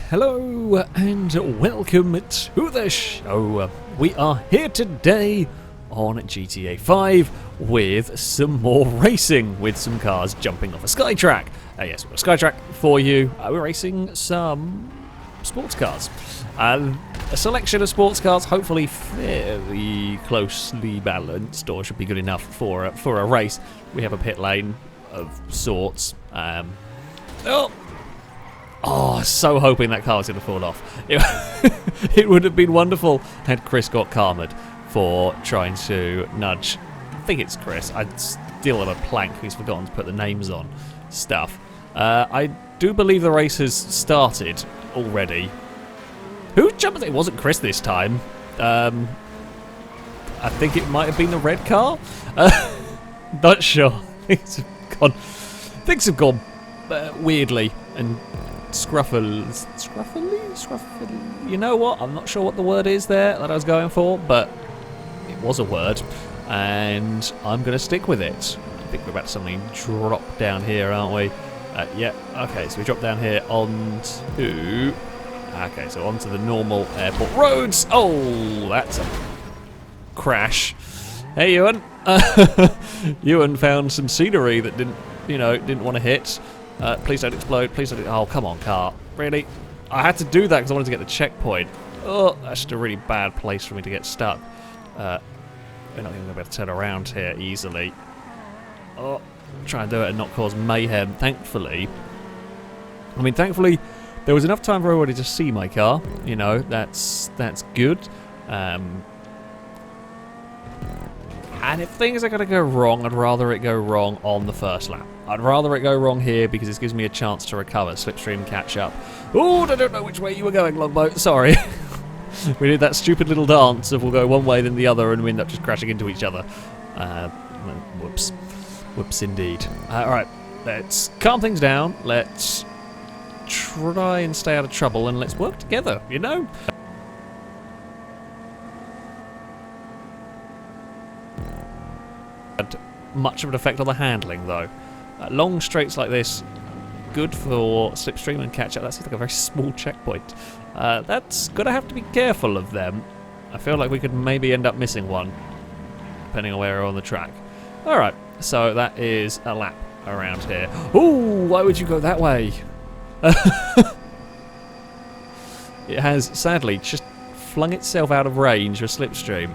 Hello and welcome to the show. We are here today on GTA 5 with some more racing, with some cars jumping off a skytrack. Yes, we've got a skytrack for you. We're racing some sports cars. A selection of sports cars, hopefully fairly closely balanced, or should be good enough for a race. We have a pit lane of sorts. So hoping that car was going to fall off. It would have been wonderful had Chris got karma'd for trying to nudge. I think it's Chris. I still have a plank who's forgotten to put the names on stuff. I do believe the race has started already. Who jumped? It wasn't Chris this time. I think it might have been the red car. Not sure. Things have gone weirdly and scruffily. You know what? I'm not sure what the word is there that I was going for, but it was a word, and I'm going to stick with it. I think we're about to suddenly drop down here, aren't we? Yeah. Okay, so we drop down here onto. Okay, so onto the normal airport roads. Oh, that's a crash. Hey, Ewan. Ewan found some scenery that didn't want to hit. Please don't explode. Please don't. Oh, come on, car. Really? I had to do that because I wanted to get the checkpoint. Oh, that's just a really bad place for me to get stuck. We're not going to be able to turn around here easily. Oh, try and do it and not cause mayhem. Thankfully, there was enough time for everybody to see my car. You know, that's good. And if things are going to go wrong, I'd rather it go wrong on the first lap. I'd rather it go wrong here because this gives me a chance to recover, slipstream, catch up. Oh, I don't know which way you were going, Longboat. Sorry. We did that stupid little dance of we'll go one way then the other and we end up just crashing into each other. Whoops. Whoops indeed. Alright, let's calm things down. Let's try and stay out of trouble and let's work together, you know? Much of an effect on the handling though. Long straights like this, good for slipstream and catch up. That seems like a very small checkpoint. That's gonna have to be careful of them. I feel like we could maybe end up missing one, depending on where we're on the track. Alright, so that is a lap around here. Ooh, why would you go that way? It has sadly just flung itself out of range with slipstream.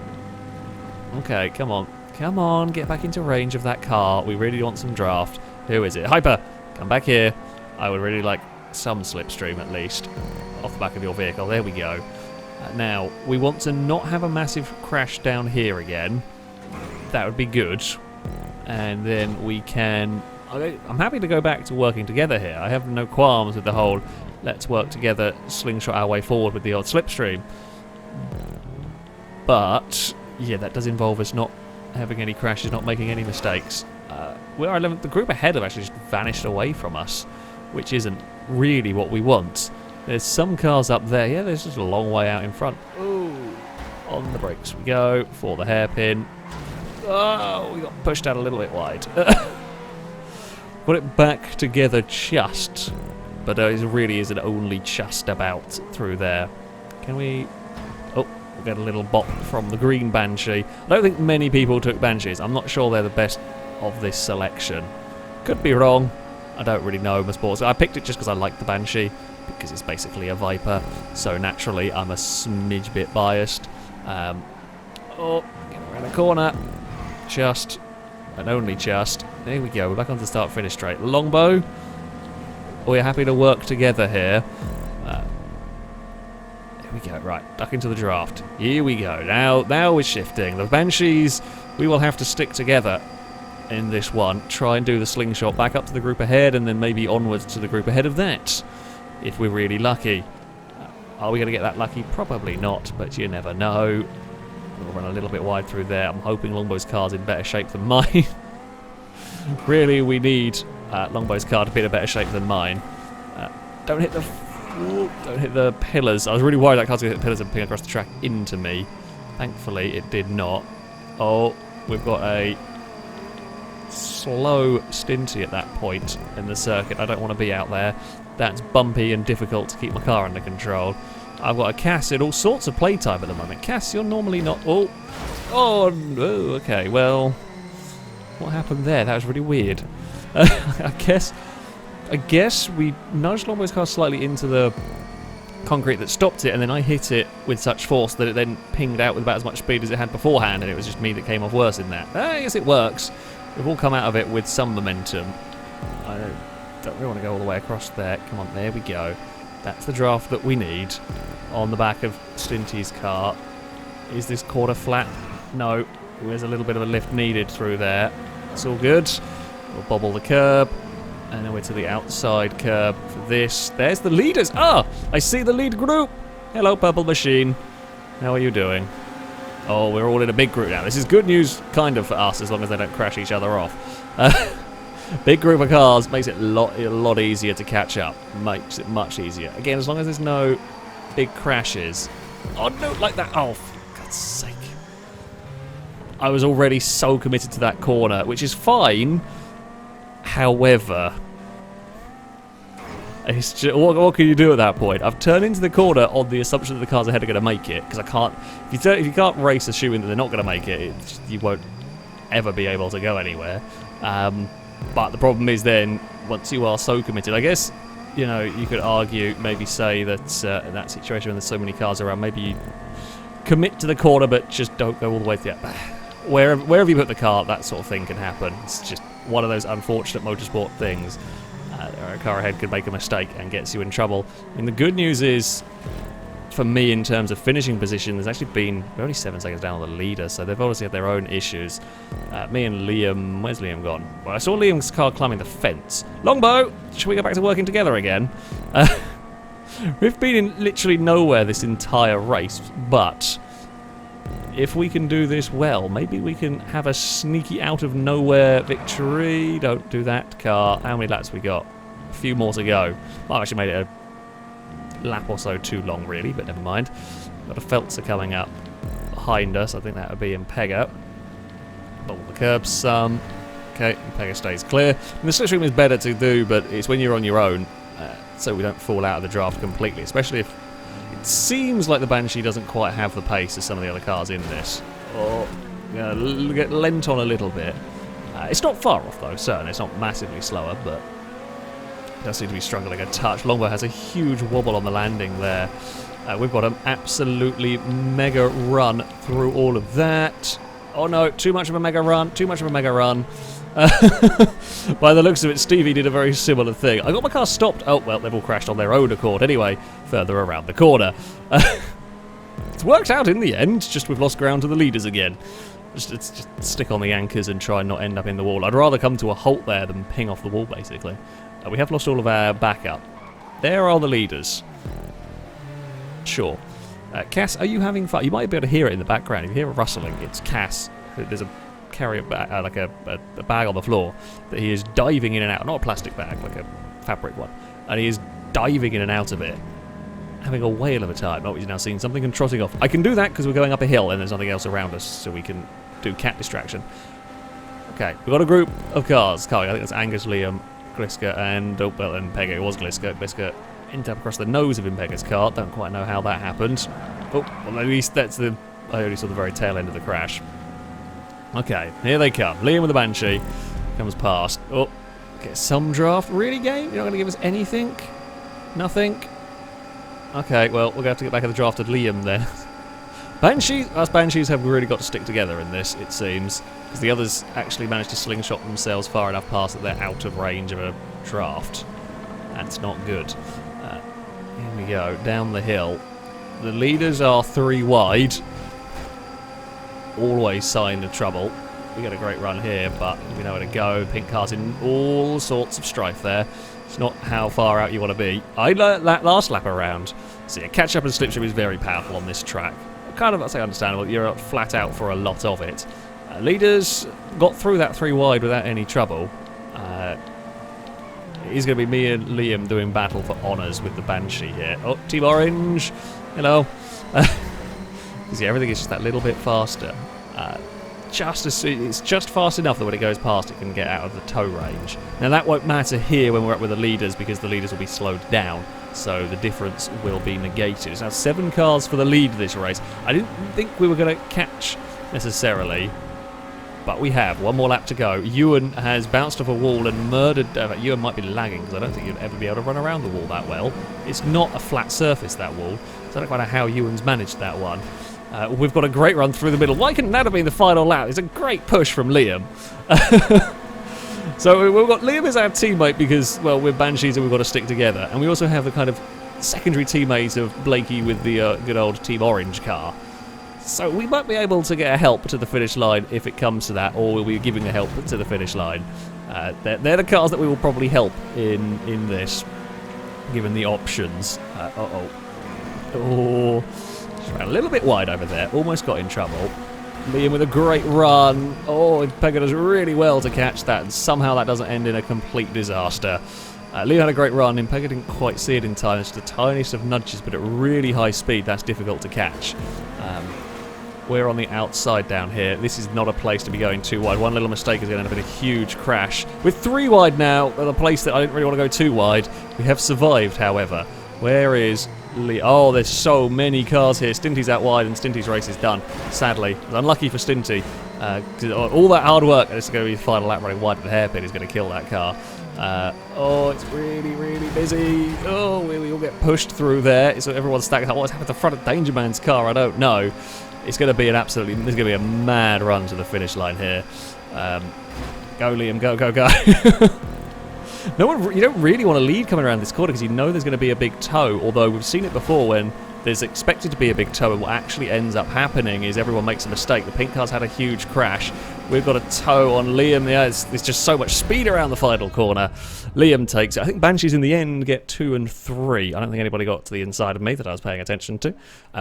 Okay, come on. Come on, get back into range of that car. We really want some draft. Who is it? Hyper, come back here. I would really like some slipstream at least off the back of your vehicle. There we go. Now, we want to not have a massive crash down here again. That would be good. And then we can... I'm happy to go back to working together here. I have no qualms with the whole let's work together, slingshot our way forward with the old slipstream. But, yeah, that does involve us not having any crashes, not making any mistakes. We're 11th. The group ahead have actually just vanished away from us, which isn't really what we want. There's some cars up there. Yeah, there's just a long way out in front. Ooh, on the brakes we go for the hairpin. Oh, we got pushed out a little bit wide. Got it back together just, but it really isn't only just about through there. Can we... Oh, we'll get a little bop from the green Banshee. I don't think many people took Banshees. I'm not sure they're the best of this selection. Could be wrong. I don't really know my sports. I picked it just because I like the Banshee, because it's basically a Viper, so naturally I'm a smidge bit biased. Oh, get around the corner. Just, and only just. There we go, we're back on the start-finish straight. Longbow, we're happy to work together here. There we go, right, duck into the draft. Here we go, now we're shifting. The Banshees, we will have to stick together in this one. Try and do the slingshot back up to the group ahead and then maybe onwards to the group ahead of that, if we're really lucky. Are we going to get that lucky? Probably not, but you never know. We'll run a little bit wide through there. I'm hoping Longbow's car's in better shape than mine. Really, we need Longbow's car to be in a better shape than mine. Don't hit the pillars. I was really worried that car's going to hit the pillars and ping across the track into me. Thankfully, it did not. Oh, we've got a slow Stinty at that point in the circuit. I don't want to be out there. That's bumpy and difficult to keep my car under control. I've got a Cass in all sorts of playtime at the moment. Cass, you're normally not... Oh, no, okay, well... What happened there? That was really weird. I guess we nudged Longboy's car slightly into the concrete that stopped it, and then I hit it with such force that it then pinged out with about as much speed as it had beforehand, and it was just me that came off worse in that. I guess it works. We've all come out of it with some momentum. I don't really want to go all the way across there. Come on, there we go. That's the draft that we need on the back of Stinty's car. Is this quarter flat? No. There's a little bit of a lift needed through there. It's all good. We'll bobble the curb. And then we're to the outside curb for this. There's the leaders. Ah! I see the lead group. Hello, Purple Machine. How are you doing? Oh, we're all in a big group now. This is good news, kind of, for us, as long as they don't crash each other off. Big group of cars makes it a lot easier to catch up. Makes it much easier. Again, as long as there's no big crashes. Oh, no, like that. Oh, for God's sake. I was already so committed to that corner, which is fine. However, it's just, what can you do at that point? I've turned into the corner on the assumption that the cars ahead are going to make it, because I can't. If you can't race assuming that they're not going to make it, you won't ever be able to go anywhere. But the problem is then, once you are so committed, I guess, you know, you could argue, maybe say that in that situation when there's so many cars around, maybe you commit to the corner but just don't go all the way to the wherever you put the car, that sort of thing can happen. It's just one of those unfortunate motorsport things. A car ahead could make a mistake and gets you in trouble. I mean, the good news is, for me, in terms of finishing position, there's actually been... We're only 7 seconds down on the leader, so they've obviously had their own issues. Me and Liam... Where's Liam gone? Well, I saw Liam's car climbing the fence. Longbow! Should we go back to working together again? We've been in literally nowhere this entire race, but... if we can do this well, maybe we can have a sneaky out-of-nowhere victory. Don't do that, car. How many laps we got? A few more to go. Well, I actually made it a lap or so too long, really, but never mind. Got a Feltzer coming up behind us. I think that would be Impega. Bubble the curb some. Okay, Impega stays clear. And the slipstream is better to do, but it's when you're on your own, so we don't fall out of the draft completely, especially if it seems like the Banshee doesn't quite have the pace as some of the other cars in this. Or get lent on a little bit. It's not far off though, certainly. It's not massively slower, but it does seem to be struggling a touch. Longbow has a huge wobble on the landing there. We've got an absolutely mega run through all of that. Oh no, too much of a mega run, too much of a mega run. By the looks of it, Stevie did a very similar thing. I got my car stopped. Oh, well, they've all crashed on their own accord anyway, further around the corner. It's worked out in the end, just we've lost ground to the leaders again. Just stick on the anchors and try and not end up in the wall. I'd rather come to a halt there than ping off the wall, basically. We have lost all of our backup. There are the leaders. Sure. Cass, are you having fun? You might be able to hear it in the background. If you hear a rustling, it's Cass. There's a carry like a bag on the floor that he is diving in and out. Not a plastic bag, like a fabric one. And he is diving in and out of it, having a whale of a time. Oh, he's now seeing something and trotting off. I can do that because we're going up a hill and there's nothing else around us, so we can do cat distraction. Okay, we've got a group of cars. I think that's Angus, Liam, Gliska, and Impega. It was Gliska. Gliska ended up across the nose of Impega's car. Don't quite know how that happened. Oh, well, at least that's the... I only saw the very tail end of the crash. Okay, here they come. Liam with the Banshee comes past. Oh, get some draft. Really, game? You're not going to give us anything? Nothing? Okay, well, we're going to have to get back at the drafted Liam there. Us Banshees have really got to stick together in this, it seems, because the others actually managed to slingshot themselves far enough past that they're out of range of a draft. That's not good. Here we go, down the hill. The leaders are 3 wide. Always sign of trouble. We got a great run here, but we know where to go. Pink car's in all sorts of strife there. It's not how far out you want to be. I learnt that last lap around. So yeah, catch up and slipstream is very powerful on this track. Kind of, I'd say, understandable. You're flat out for a lot of it. Leaders got through that 3 wide without any trouble. It is going to be me and Liam doing battle for honours with the Banshee here. Oh, Team Orange. Hello. Yeah, everything is just that little bit faster. it's just fast enough that when it goes past it can get out of the tow range. Now that won't matter here when we're up with the leaders because the leaders will be slowed down, so the difference will be negated. It's now 7 cars for the lead this race. I didn't think we were going to catch necessarily, but we have. One more lap to go. Ewan has bounced off a wall and murdered... Ewan might be lagging because I don't think you'd ever be able to run around the wall that well. It's not a flat surface, that wall, so I don't quite know how Ewan's managed that one. We've got a great run through the middle. Why couldn't that have been the final lap? It's a great push from Liam. So we've got Liam as our teammate because, well, we're Banshees and we've got to stick together. And we also have the kind of secondary teammate of Blakey with the good old Team Orange car. So we might be able to get a help to the finish line if it comes to that, or we'll be giving the help to the finish line. They're the cars that we will probably help in this, given the options. Oh, just ran a little bit wide over there. Almost got in trouble. Liam with a great run. Oh, Pegger does really well to catch that, and somehow that doesn't end in a complete disaster. Liam had a great run, and Pegger didn't quite see it in time. It's the tiniest of nudges, but at really high speed, that's difficult to catch. We're on the outside down here. This is not a place to be going too wide. One little mistake is going to end up in a huge crash. With 3 wide now, at a place that I didn't really want to go too wide. We have survived, however. Where is Lee? Oh, there's so many cars here. Stinty's out wide, and Stinty's race is done, sadly. It's unlucky for Stinty. All that hard work, and it's going to be the final lap running wide at the hairpin is going to kill that car. Oh, it's really, really busy. Oh, we all get pushed through there. So everyone's stacked up. What's happened to the front of Danger Man's car? I don't know. It's going to be there's going to be a mad run to the finish line here. Go, Liam, go, go, go. You don't really want to lead coming around this corner because you know there's going to be a big tow, although we've seen it before when there's expected to be a big tow, and what actually ends up happening is everyone makes a mistake. The pink car's had a huge crash. We've got a tow on Liam. Yeah, there's just so much speed around the final corner. Liam takes it. I think Banshees in the end get 2 and 3. I don't think anybody got to the inside of me that I was paying attention to.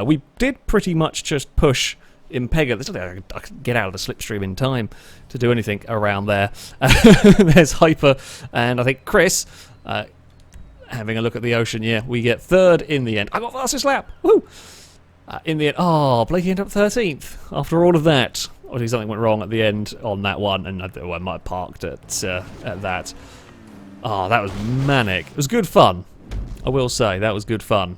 We did pretty much just push Impega. There's nothing I could get out of the slipstream in time to do anything around there. There's Hyper and I think Chris having a look at the ocean. Yeah, we get 3rd in the end. I got fastest lap. Woo! In the end, oh, Blakey ended up 13th after all of that. Obviously something went wrong at the end on that one, and I might have parked at that. Oh, that was manic. It was good fun. I will say, that was good fun.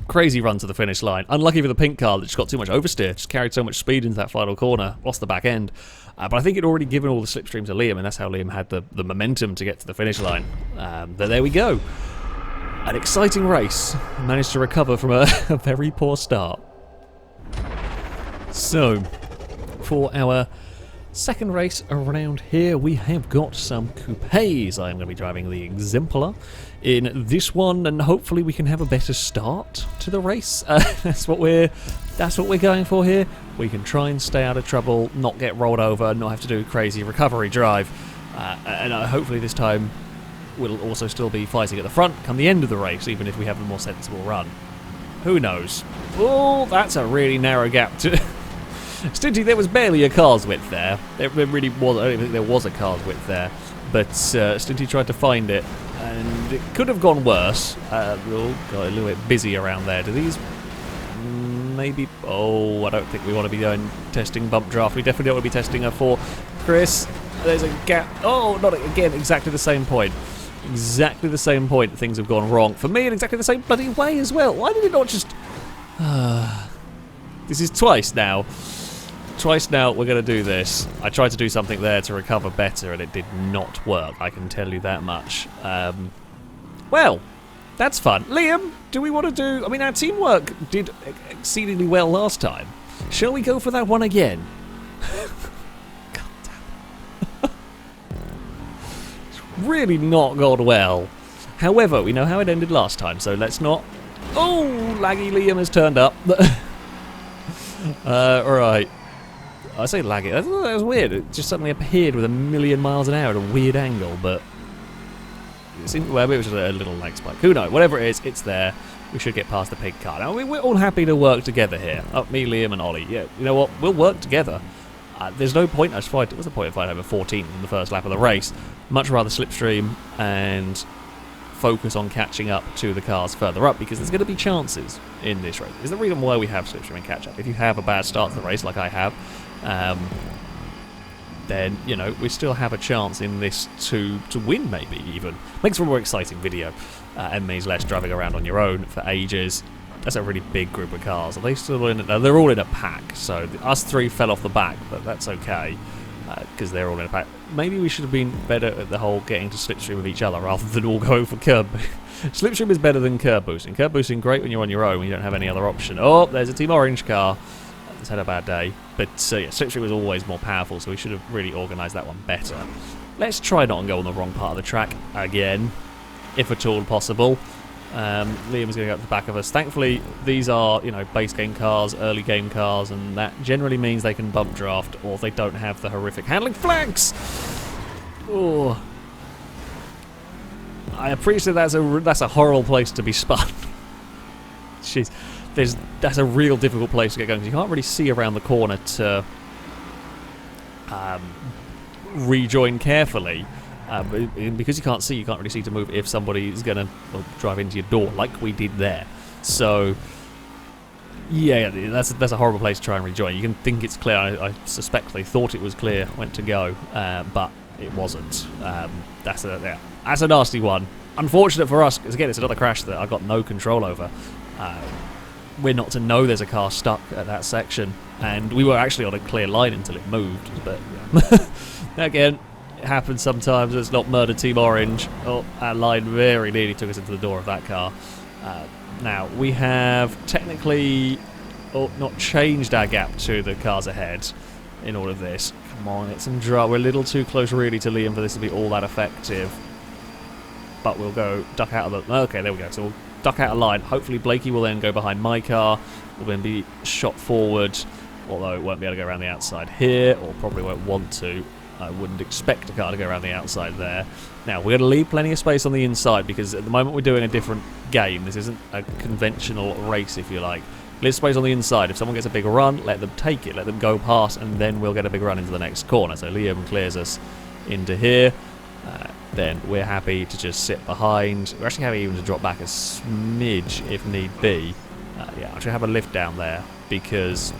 Crazy run to the finish line. Unlucky for the pink car that just got too much oversteer. Just carried so much speed into that final corner. Lost the back end. But I think it already given all the slipstream to Liam, and that's how Liam had the momentum to get to the finish line. But there we go. An exciting race. Managed to recover from a very poor start. So, for our second race around here, we have got some coupes. I'm going to be driving the Exemplar in this one, and hopefully we can have a better start to the race. That's what we're going for here. We can try and stay out of trouble, not get rolled over, not have to do a crazy recovery drive, and hopefully this time we'll also still be fighting at the front come the end of the race, even if we have a more sensible run. Who knows? Oh, that's a really narrow gap to... Stinty, there was barely a car's width there. There really was. I don't even think there was a car's width there. But Stinty tried to find it, and it could have gone worse. Got a little bit busy around there. Do these maybe? Oh, I don't think we want to be going testing bump draft. We definitely don't want to be testing her for Chris. There's a gap. Oh, not again. Exactly the same point. Exactly the same point that things have gone wrong for me, and exactly the same bloody way as well. Why did it not just? This is twice now. Twice now we're going to do this. I tried to do something there to recover better, and it did not work. I can tell you that much. Well, that's fun. Liam, do we want to do... I mean, our teamwork did exceedingly well last time. Shall we go for that one again? God damn. It's really not gone well. However, we know how it ended last time, so let's not... Oh, laggy Liam has turned up. Alright. I say laggy. That was weird. It just suddenly appeared with 1,000,000 miles an hour at a weird angle, but it seemed, well, maybe it was just a little lag spike. Who knows? Whatever it is, it's there. We should get past the pink car. Now, we're all happy to work together here. Me, Liam, and Ollie. Yeah, you know what? We'll work together. There's no point. What's the point if I have a 14th in the first lap of the race? Much rather slipstream and focus on catching up to the cars further up, because there's going to be chances in this race. Is the reason why we have slipstream and catch up. If you have a bad start to the race, like I have, then, you know, we still have a chance in this to win, maybe even. Makes for a more exciting video, and means less driving around on your own for ages. That's a really big group of cars. Are they still in it? No, they're all in a pack, so us three fell off the back, but that's okay, because they're all in a pack. Maybe we should have been better at the whole getting to slipstream with each other rather than all going for curb. Slipstream is better than curb boosting. Curb boosting great when you're on your own, when you don't have any other option. Oh, there's a Team Orange car. It's had a bad day. But yeah, slipstream was always more powerful, so we should have really organised that one better. Let's try not and go on the wrong part of the track again, if at all possible. Liam's going to go up the back of us. Thankfully, these are, you know, base game cars, early game cars, and that generally means they can bump draft, or they don't have the horrific handling flags. Oh, I appreciate that's a horrible place to be spun. Jeez, that's a real difficult place to get going, because you can't really see around the corner to rejoin carefully. Because you can't see, you can't really see to move if somebody is going to drive into your door, like we did there. So, yeah, that's a horrible place to try and rejoin. You can think it's clear. I suspect they thought it was clear, went to go, but it wasn't. That's a nasty one. Unfortunate for us, because again, it's another crash that I got no control over. We're not to know there's a car stuck at that section, and we were actually on a clear line until it moved. But yeah. Again, it happens sometimes. It's not murder Team Orange. Oh, that line very nearly took us into the door of that car. Now, we have technically not changed our gap to the cars ahead in all of this. Come on, get some draw. We're a little too close really to Liam for this to be all that effective. But we'll go duck out of the... Okay, there we go. So we'll duck out of line. Hopefully Blakey will then go behind my car. We'll then be shot forward, although it won't be able to go around the outside here, or probably won't want to. I wouldn't expect a car to go around the outside there. Now, we're going to leave plenty of space on the inside, because at the moment we're doing a different game. This isn't a conventional race, if you like. Leave space on the inside. If someone gets a big run, let them take it. Let them go past, and then we'll get a big run into the next corner. So Liam clears us into here. Then we're happy to just sit behind. We're actually happy even to drop back a smidge if need be. Yeah, I should have a lift down there, because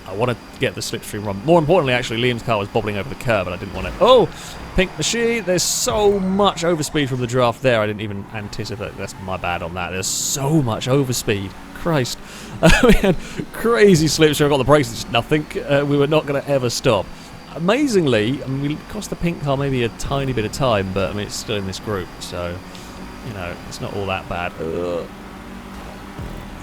I want to get the slipstream run. More importantly, actually, Liam's car was bobbling over the curb, and I didn't want it. Oh, pink machine. There's so much overspeed from the draft there. I didn't even anticipate. That's my bad on that. There's so much overspeed. Christ. We had crazy slipstream. I got the brakes, just nothing. We were not going to ever stop. Amazingly, I mean, we cost the pink car maybe a tiny bit of time, but I mean, it's still in this group, so, you know, it's not all that bad.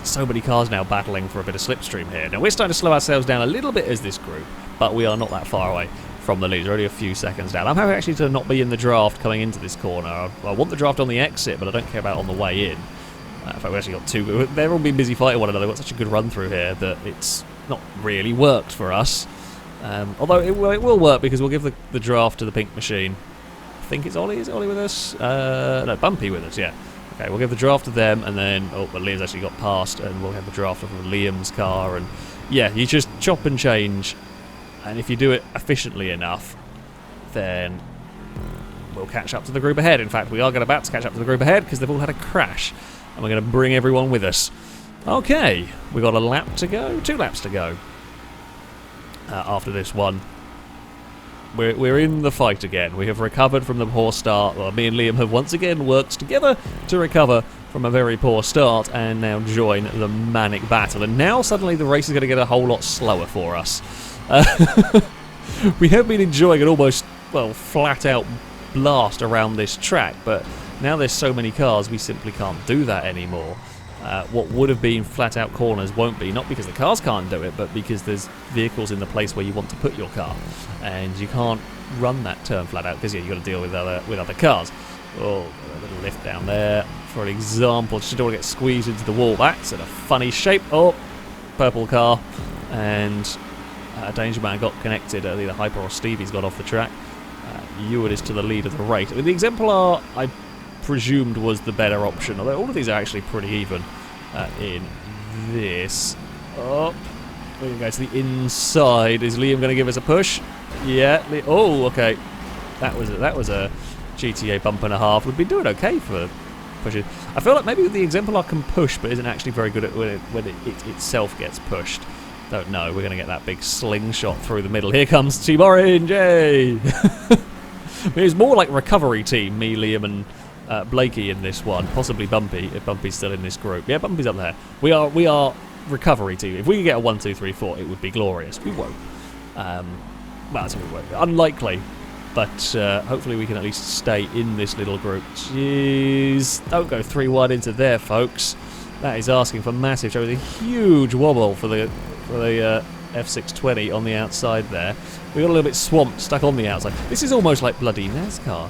So many cars now battling for a bit of slipstream here. Now, we're starting to slow ourselves down a little bit as this group, but we are not that far away from the lead. We're only a few seconds down. I'm happy actually to not be in the draft coming into this corner. I want the draft on the exit, but I don't care about on the way in. In fact, we actually got two. They've all been busy fighting one another. We've got such a good run through here that it's not really worked for us. Although it will work, because we'll give the draft to the pink machine. I think it's Ollie. Is it Ollie with us? No, Bumpy with us, yeah. Okay, we'll give the draft to them, and then... Oh, but Liam's actually got past, and we'll have the draft of Liam's car. And yeah, you just chop and change, and if you do it efficiently enough, then we'll catch up to the group ahead. In fact, we are about to catch up to the group ahead, because they've all had a crash, and we're going to bring everyone with us. Okay, we've got a lap to go. 2 laps to go. After this one, we're in the fight again. We have recovered from the poor start. Well, me and Liam have once again worked together to recover from a very poor start, and now join the manic battle. And now suddenly the race is going to get a whole lot slower for us. We have been enjoying an almost, well, flat-out blast around this track, but now there's so many cars, we simply can't do that anymore. What would have been flat-out corners won't be, not because the cars can't do it, but because there's vehicles in the place where you want to put your car, and you can't run that turn flat-out, because yeah, you've got to deal with other cars. Oh, a little lift down there, for an example, just don't want to get squeezed into the wall. That's in a funny shape. Oh, purple car, and Danger Man got connected. Either Hyper or Stevie's got off the track. Ewart is to the lead of the race. I mean, the Exemplar, I presumed, was the better option, although all of these are actually pretty even in this. Oh, we're going to go to the inside. Is Liam going to give us a push? Yeah. Oh, okay. That was a GTA bump and a half. We've been doing okay for pushing. I feel like maybe the Exemplar can push, but isn't actually very good at when it itself gets pushed. Don't know. We're going to get that big slingshot through the middle. Here comes Team Orange, yay! It's more like recovery team, me, Liam and Blakey in this one. Possibly Bumpy, if Bumpy's still in this group. Yeah, Bumpy's up there. We are recovery team. If we could get a 1, 2, 3, 4, it would be glorious. We won't. Well, that's we won't. Unlikely. But hopefully we can at least stay in this little group. Jeez. Don't go 3-1 into there, folks. That is asking for massive. There was a huge wobble for the F620 on the outside there. We got a little bit swamped, stuck on the outside. This is almost like bloody NASCAR.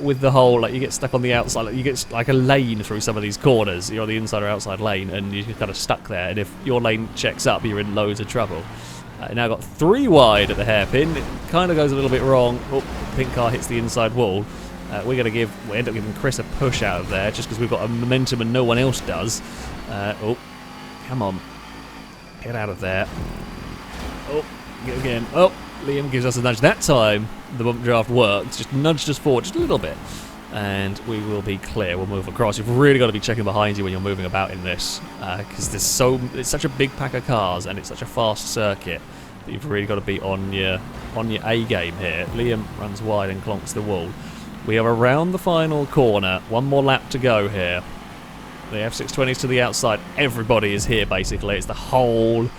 With the whole, like, you get stuck on the outside, like, you get like a lane through some of these corners. You're on the inside or outside lane, and you're kind of stuck there. And if your lane checks up, you're in loads of trouble. Now got 3 wide at the hairpin. It kind of goes a little bit wrong. Oh, pink car hits the inside wall. We end up giving Chris a push out of there just because we've got a momentum and no one else does. Oh, come on, get out of there. Oh, get again. Oh, Liam gives us a nudge. That time the bump draft worked. Just nudged us forward just a little bit, and we will be clear. We'll move across. You've really got to be checking behind you when you're moving about in this, because it's such a big pack of cars and it's such a fast circuit that you've really got to be on your A game here. Liam runs wide and clonks the wall. We are around the final corner. One more lap to go here. The F620 is to the outside. Everybody is here basically. It's the whole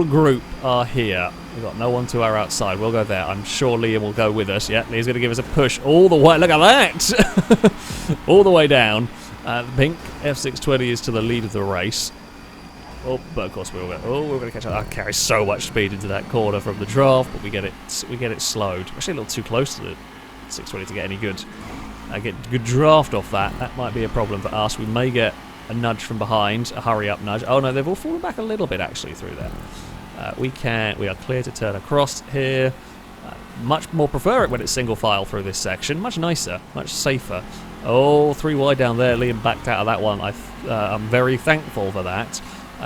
group are here. We've got no one to our outside. We'll go there. I'm sure Liam will go with us. Yeah, Liam's going to give us a push all the way. Look at that! All the way down. The pink F620 is to the lead of the race. Oh, but of course we're going to catch up. I carry so much speed into that corner from the draft, but we get it slowed. Actually, a little too close to the 620 to get any good draft off that. That might be a problem for us. We may get a nudge from behind, a hurry up nudge. Oh no, they've all fallen back a little bit actually through there. We are clear to turn across here. Much more prefer it when it's single file through this section. Much nicer, much safer. Oh, 3 wide down there. Liam backed out of that one. I'm very thankful for that,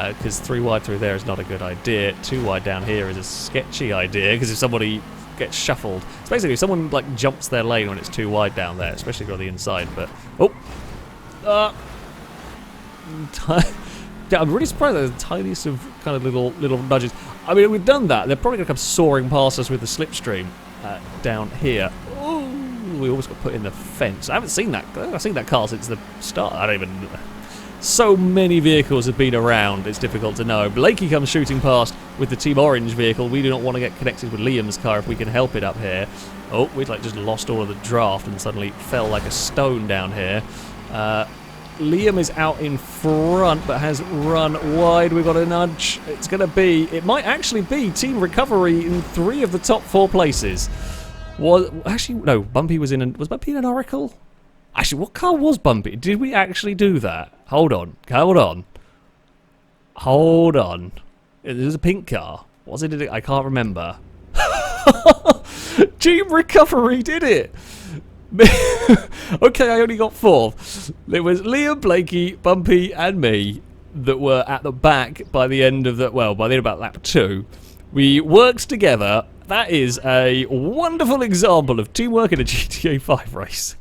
because 3 wide through there is not a good idea. 2 wide down here is a sketchy idea, because if somebody gets shuffled, it's basically if someone like jumps their lane when it's 2 wide down there, especially if you're on the inside. But I'm really surprised there's the tiniest of kind of little nudges. I mean, we've done that. They're probably going to come soaring past us with the slipstream down here. Ooh, we almost got put in the fence. I haven't seen that. I've seen that car since the start. I don't even. So many vehicles have been around, it's difficult to know. Blakey comes shooting past with the Team Orange vehicle. We do not want to get connected with Liam's car if we can help it up here. Oh, we'd like just lost all of the draft and suddenly fell like a stone down here. Liam is out in front but has run wide. We've got a nudge. It might actually be Team Recovery in 3 of the top 4 places. No, Bumpy was was Bumpy in an Oracle? Actually, what car was Bumpy? Did we actually do that? Hold on. It was a pink car. Was it? I can't remember. Team Recovery did it! Okay, I only got 4th. It was Liam, Blakey, Bumpy, and me that were at the back by the end of about lap 2. We worked together. That is a wonderful example of teamwork in a GTA 5 race.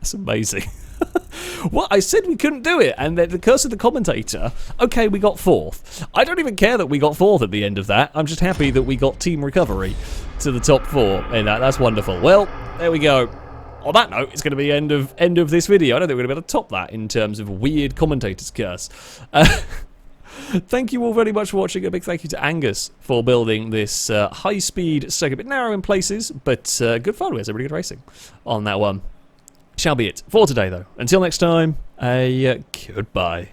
That's amazing. Well, I said we couldn't do it, and the curse of the commentator. Okay, we got 4th. I don't even care that we got 4th at the end of that. I'm just happy that we got Team Recovery to the top 4, and that's wonderful. Well, there we go. On that note, it's going to be end of this video. I don't think we're going to be able to top that in terms of weird commentator's curse. Thank you all very much for watching. A big thank you to Angus for building this high-speed circuit. A bit narrow in places, but good fun. We had some really good racing on that one. Shall be it for today, though. Until next time, goodbye.